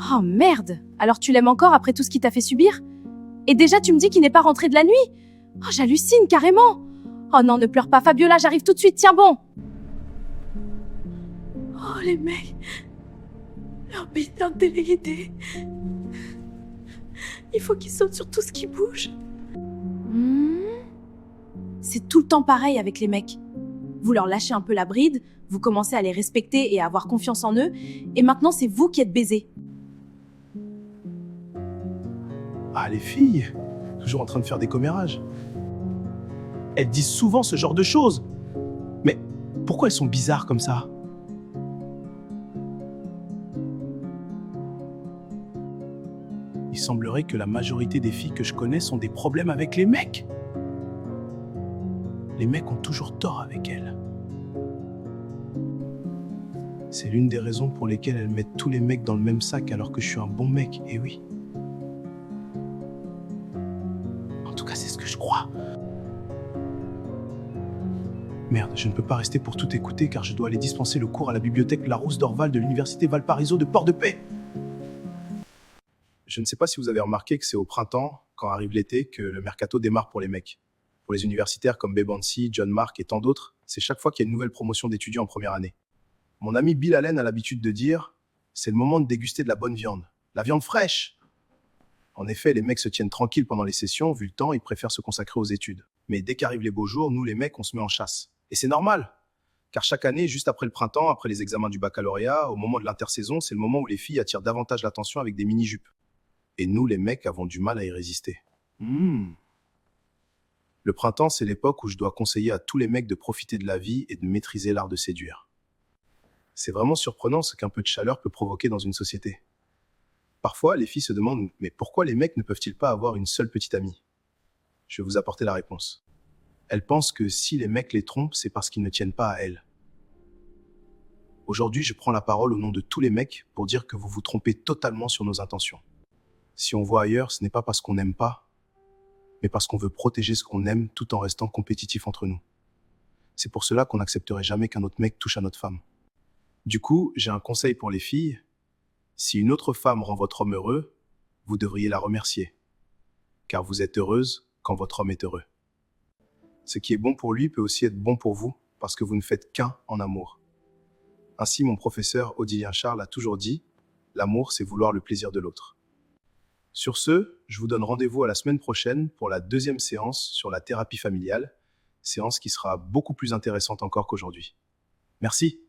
Oh merde! Alors tu l'aimes encore après tout ce qu'il t'a fait subir? Et déjà tu me dis qu'il n'est pas rentré de la nuit? Oh, j'hallucine carrément! Oh non, ne pleure pas Fabiola, j'arrive tout de suite, tiens bon! Oh, les mecs, leur putain de télé-idée. Il faut qu'ils sautent sur tout ce qui bouge. C'est tout le temps pareil avec les mecs. Vous leur lâchez un peu la bride, vous commencez à les respecter et à avoir confiance en eux, et maintenant c'est vous qui êtes baisés. Ah, les filles, toujours en train de faire des commérages. Elles disent souvent ce genre de choses. Mais pourquoi elles sont bizarres comme ça? Il semblerait que la majorité des filles que je connais ont des problèmes avec les mecs. Les mecs ont toujours tort avec elles. C'est l'une des raisons pour lesquelles elles mettent tous les mecs dans le même sac alors que je suis un bon mec, et oui. En tout cas, c'est ce que je crois. Merde, je ne peux pas rester pour tout écouter car je dois aller dispenser le cours à la bibliothèque Larousse d'Orval de l'université Valparaiso de Port-de-Paix. Je ne sais pas si vous avez remarqué que c'est au printemps, quand arrive l'été, que le mercato démarre pour les mecs. Pour les universitaires comme Bebansi, John Mark et tant d'autres, c'est chaque fois qu'il y a une nouvelle promotion d'étudiants en première année. Mon ami Bill Allen a l'habitude de dire « c'est le moment de déguster de la bonne viande, la viande fraîche !» En effet, les mecs se tiennent tranquilles pendant les sessions, vu le temps, ils préfèrent se consacrer aux études. Mais dès qu'arrivent les beaux jours, nous les mecs, on se met en chasse. Et c'est normal, car chaque année, juste après le printemps, après les examens du baccalauréat, au moment de l'intersaison, c'est le moment où les filles attirent davantage l'attention avec des mini-jupes. Et nous, les mecs, avons du mal à y résister. Le printemps, c'est l'époque où je dois conseiller à tous les mecs de profiter de la vie et de maîtriser l'art de séduire. C'est vraiment surprenant ce qu'un peu de chaleur peut provoquer dans une société. Parfois, les filles se demandent « mais pourquoi les mecs ne peuvent-ils pas avoir une seule petite amie ?» Je vais vous apporter la réponse. Elles pensent que si les mecs les trompent, c'est parce qu'ils ne tiennent pas à elles. Aujourd'hui, je prends la parole au nom de tous les mecs pour dire que vous vous trompez totalement sur nos intentions. Si on voit ailleurs, ce n'est pas parce qu'on n'aime pas, mais parce qu'on veut protéger ce qu'on aime tout en restant compétitif entre nous. C'est pour cela qu'on n'accepterait jamais qu'un autre mec touche à notre femme. Du coup, j'ai un conseil pour les filles. Si une autre femme rend votre homme heureux, vous devriez la remercier. Car vous êtes heureuse quand votre homme est heureux. Ce qui est bon pour lui peut aussi être bon pour vous, parce que vous ne faites qu'un en amour. Ainsi, mon professeur Odilien Charles a toujours dit « l'amour, c'est vouloir le plaisir de l'autre ». Sur ce, je vous donne rendez-vous à la semaine prochaine pour la deuxième séance sur la thérapie familiale, séance qui sera beaucoup plus intéressante encore qu'aujourd'hui. Merci.